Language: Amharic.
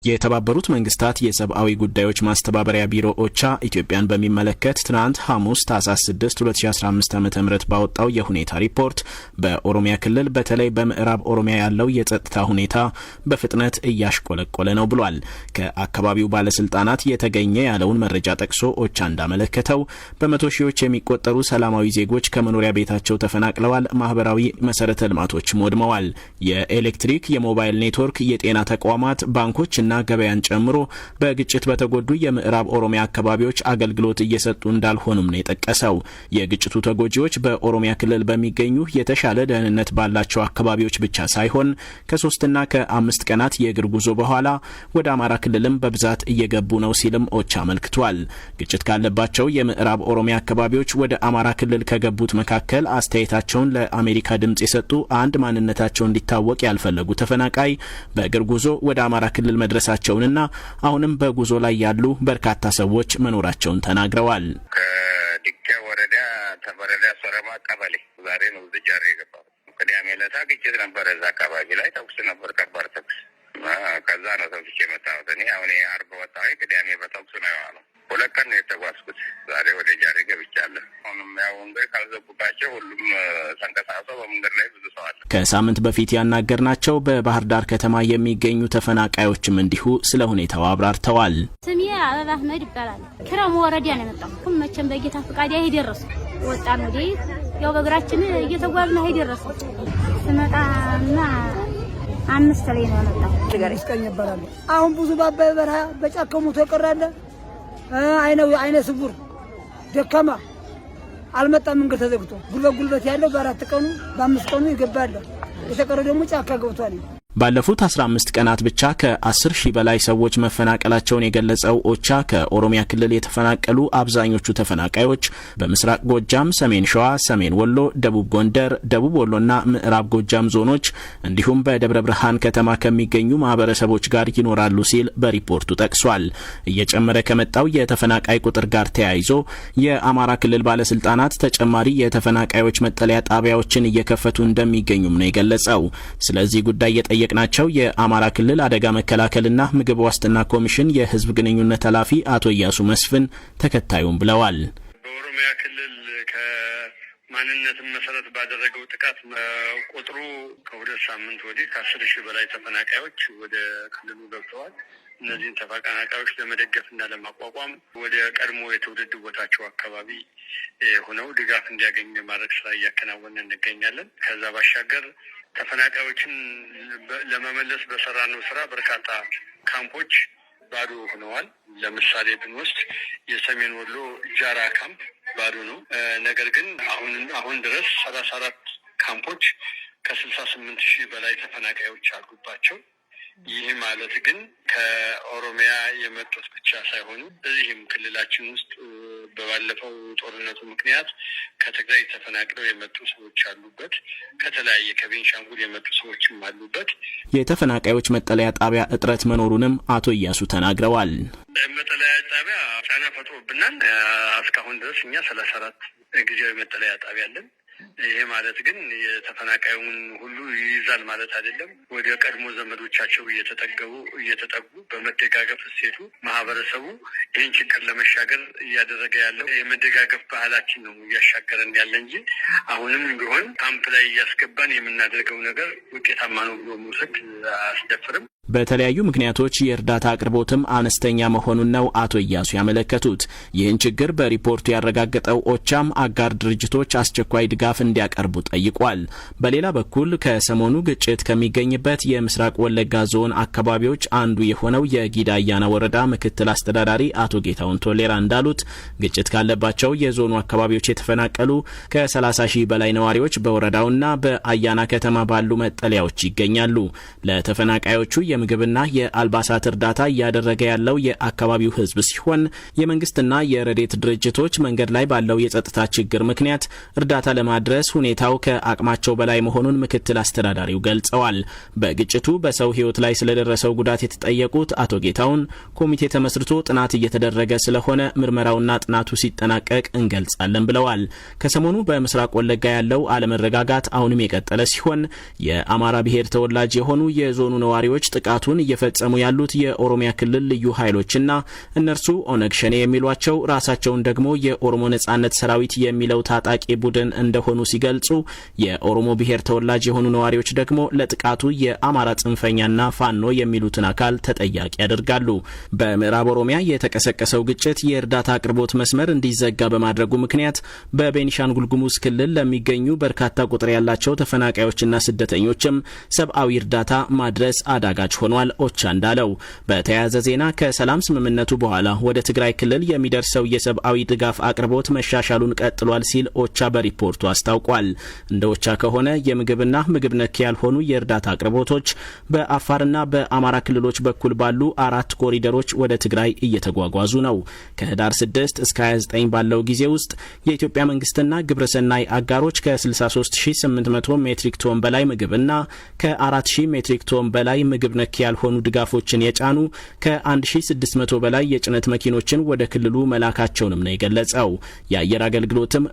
የተባበሩት መንግስታት የሰብአዊ ጉዳዮች ማስተባበሪያ ቢሮ ኦቻ ኢትዮጵያን በሚመለከት ትናንት ሐሙስ ታህሳስ 6 2015 ዓ.ም ባወጣው የሁኔታ ሪፖርት በኦሮሚያ ክልል በተለይ በምዕራብ ኦሮሚያ ያለው የጸጥታ ሁኔታ በፍጥነት እያሽቆለቆለ ነው ብሏል። ከአካባቢው ባለስልጣናት የተገኘ ያለውን መረጃ ጠቅሶ ኦቻ እንዳመለከተው በመቶ ሺዎች የሚቆጠሩ ሰላማዊ ዜጎች ከመኖሪያ ቤታቸው ተፈናቅለዋል፣ ማህበራዊ መሰረተ ልማቶችም ወድመዋል። የኤሌክትሪክ፣ የሞባይል ኔትወርክ፣ የጤና ተቋማት፣ ባንኮች ና ገበያን ጨምሮ በግጭት በተጎዱ የምዕራብ ኦሮሚያ አካባቢዎች አገልግሎት እየሰጡ እንዳልሆኑም ነው የጠቀሰው። የግጭቱ ተጎጂዎች በኦሮሚያ ክልል በሚገኙ የተሻለ ደህንነት ባላቸው አካባቢዎች ብቻ ሳይሆን ከ3 እና ከ5 ቀናት የእግር ጉዞ በኋላ ወደ አማራ ክልልም በብዛት እየገቡ ነው ሲልም ኦቻ አመልክቷል። ግጭት ካለባቸው የምዕራብ ኦሮሚያ አካባቢዎች ወደ አማራ ክልል ከገቡት መካከል አስተያየታቸውን ለአሜሪካ ድምጽ የሰጡ አንድ ማንነታቸው እንዲታወቅ ያልፈለጉ ተፈናቃይ በእግር ጉዞ ወደ አማራ ክልል መድረሳቸውንና አሁንም በጉዞ ላይ ያሉ በርካታ ሰዎች መኖራቸውን ተናግረዋል። ከድጋ ወረዳ ተበረዳ ሶረማ ቀበሌ ዛሬ ነው ጃሬ የገባው። ቅዳሜ ዕለት ግጭት ነበር። እዛ አካባቢ ላይ ተኩስ ነበር፣ ከባድ ተኩስ። ከዛ ነው ተኩስ የመጣሁት እኔ። አሁን አርብ ወጣሁ፣ ቅዳሜ በተኩስ ነው የዋለው። 2 ቀን ነው የተጓዝኩት። ዛሬ ወደ ጃሬ ገብቻለሁ። አሁንም ያው እንግዲህ ካልዘጉባቸው ሁሉም ተንቀሳቅሰው በመንገድ ላይ ብዙ ሰው አለ። ከሳምንት በፊት ያናገርናቸው በባህር ዳር ከተማ የሚገኙ ተፈናቃዮችም እንዲሁ ስለ ሁኔታው አብራርተዋል። ስሜ አበባ አህመድ ይባላል። ክረሙ ወረዳ ነው የመጣው። መቼም በጌታ ፍቃድ ይደረስ ወጣን ወዲህ ያው በእግራችን እየተጓዝን ይደረስ ስመጣና 5 ላይ ነው የመጣው። ነገር ይስቀኝ ይባላል። አሁን ብዙ ባባይ በረሃ በጫከሙ ተቀራለ አይነ ስውር ደካማ አልመጣም። መንገድ ተዘግቶ ጉልበት ያለው በ4 ቀኑ በ5 ቀኑ ይገባል። የተቀረ ደግሞ ጫካ ገብቷል። ባለፉት 15 ቀናት ብቻ ከ10 ሺህ በላይ ሰዎች መፈናቀላቸውን የገለጸው ኦቻ ከኦሮሚያ ክልል የተፈናቀሉ አብዛኞቹ ተፈናቃዮች በምስራቅ ጎጃም፣ ሰሜን ሸዋ፣ ሰሜን ወሎ፣ ደቡብ ጎንደር፣ ደቡብ ወሎና ምዕራብ ጎጃም ዞኖች እንዲሁም በደብረ ብርሃን ከተማ ከሚገኙ ማህበረሰቦች ጋር ይኖራሉ ሲል በሪፖርቱ ጠቅሷል። እየጨመረ ከመጣው የተፈናቃይ ቁጥር ጋር ተያይዞ የአማራ ክልል ባለስልጣናት ተጨማሪ የተፈናቃዮች መጠለያ ጣቢያዎችን እየከፈቱ እንደሚገኙም ነው የገለጸው። ስለዚህ ጉዳይ ናቸው የአማራ ክልል አደጋ መከላከልና ምግብ ዋስትና ኮሚሽን የህዝብ ግንኙነት ኃላፊ አቶ ኢያሱ መስፍን ተከታዩም ብለዋል። በኦሮሚያ ክልል ከማንነትን መሰረት ባደረገው ጥቃት ቁጥሩ ከ2 ሳምንት ወዲህ ከ10 ሺህ በላይ ተፈናቃዮች ወደ ክልሉ ገብተዋል። እነዚህን ተፈናቃዮች ለመደገፍና ለማቋቋም ወደ ቀድሞ የትውልድ ቦታቸው አካባቢ ሆነው ድጋፍ እንዲያገኙ የማድረግ ስራ እያከናወንን እንገኛለን። ከዛ ባሻገር ተፈናቃዮችን ለመመለስ በሰራነው ስራ በርካታ ካምፖች ባዶ ሆነዋል። ለምሳሌ ብንወስድ የሰሜን ወሎ ጃራ ካምፕ ባዶ ነው። ነገር ግን አሁን ድረስ 34 ካምፖች ከ68 ሺህ በላይ ተፈናቃዮች አሉባቸው። ይህ ማለት ግን ከኦሮሚያ የመጡት ብቻ ሳይሆኑ እዚህም ክልላችን ውስጥ በባለፈው ጦርነቱ ምክንያት ከትግራይ ተፈናቅለው የመጡ ሰዎች አሉበት። ከተለያየ ከቤንሻንጉል የመጡ ሰዎችም አሉበት። የተፈናቃዮች መጠለያ ጣቢያ እጥረት መኖሩንም አቶ ኢያሱ ተናግረዋል። መጠለያ ጣቢያ ጫና ፈጥሮብናል። እስካሁን ድረስ እኛ 34 ጊዜያዊ መጠለያ ጣቢያ አለን። ይሄ ማለት ግን የተፈናቃዩን ሁሉ ይይዛል ማለት አይደለም። ወደ ቀድሞ ዘመዶቻቸው እየተጠጉ በመደጋገፍ እሴቱ ማህበረሰቡ ይህን ችግር ለመሻገር እያደረገ ያለው የመደጋገፍ ባህላችን ነው እያሻገረን ያለ እንጂ አሁንም ቢሆን ካምፕ ላይ እያስገባን የምናደርገው ነገር ውጤታማ ነው ብሎ መውሰድ አያስደፍርም። በተለያዩ ምክንያቶች የእርዳታ አቅርቦትም አነስተኛ መሆኑን ነው አቶ ኢያሱ ያመለከቱት። ይህን ችግር በሪፖርቱ ያረጋገጠው ኦቻም አጋር ድርጅቶች አስቸኳይ ድጋፍ እንዲያቀርቡ ጠይቋል። በሌላ በኩል ከሰሞኑ ግጭት ከሚገኝበት የምስራቅ ወለጋ ዞን አካባቢዎች አንዱ የሆነው የጊዳ አያና ወረዳ ምክትል አስተዳዳሪ አቶ ጌታውን ቶሌራ እንዳሉት ግጭት ካለባቸው የዞኑ አካባቢዎች የተፈናቀሉ ከ30 ሺህ በላይ ነዋሪዎች በወረዳውና በአያና ከተማ ባሉ መጠለያዎች ይገኛሉ። ለተፈናቃዮቹ የምግብና የአልባሳት እርዳታ እያደረገ ያለው የአካባቢው ህዝብ ሲሆን የመንግስትና የረዴት ድርጅቶች መንገድ ላይ ባለው የጸጥታ ችግር ምክንያት እርዳታ ለማድረስ ሁኔታው ከአቅማቸው በላይ መሆኑን ምክትል አስተዳዳሪው ገልጸዋል። በግጭቱ በሰው ህይወት ላይ ስለደረሰው ጉዳት የተጠየቁት አቶ ጌታውን ኮሚቴ ተመስርቶ ጥናት እየተደረገ ስለሆነ ምርመራውና ጥናቱ ሲጠናቀቅ እንገልጻለን ብለዋል። ከሰሞኑ በምስራቅ ወለጋ ያለው አለመረጋጋት አሁንም የቀጠለ ሲሆን የአማራ ብሔር ተወላጅ የሆኑ የዞኑ ነዋሪዎች ጥቃቱን እየፈጸሙ ያሉት የኦሮሚያ ክልል ልዩ ኃይሎችና እነርሱ ኦነግ ሸኔ የሚሏቸው ራሳቸውን ደግሞ የኦሮሞ ነጻነት ሰራዊት የሚለው ታጣቂ ቡድን እንደሆኑ ሲገልጹ፣ የኦሮሞ ብሔር ተወላጅ የሆኑ ነዋሪዎች ደግሞ ለጥቃቱ የአማራ ጽንፈኛና ፋኖ የሚሉትን አካል ተጠያቂ ያደርጋሉ። በምዕራብ ኦሮሚያ የተቀሰቀሰው ግጭት የእርዳታ አቅርቦት መስመር እንዲዘጋ በማድረጉ ምክንያት በቤኒሻንጉል ጉሙዝ ክልል ለሚገኙ በርካታ ቁጥር ያላቸው ተፈናቃዮችና ስደተኞችም ሰብአዊ እርዳታ ማድረስ አዳጋች ሆኗል። ኦቻ እንዳለው በተያያዘ ዜና ከሰላም ስምምነቱ በኋላ ወደ ትግራይ ክልል የሚደርሰው የሰብአዊ ድጋፍ አቅርቦት መሻሻሉን ቀጥሏል ሲል ኦቻ በሪፖርቱ አስታውቋል። እንደ ኦቻ ከሆነ የምግብና ምግብ ነክ ያልሆኑ የእርዳታ አቅርቦቶች በአፋርና በአማራ ክልሎች በኩል ባሉ 4 ኮሪደሮች ወደ ትግራይ እየተጓጓዙ ነው። ከህዳር 6 እስከ 29 ባለው ጊዜ ውስጥ የኢትዮጵያ መንግስትና ግብረሰናይ አጋሮች ከ63800 ሜትሪክ ቶን በላይ ምግብና ከ4000 ሜትሪክ ቶን በላይ ምግብ ነክ ያልሆኑ ድጋፎችን የጫኑ ከ1600 በላይ የጭነት መኪኖችን ወደ ክልሉ መላካቸውንም ነው የገለጸው። የአየር አገልግሎትም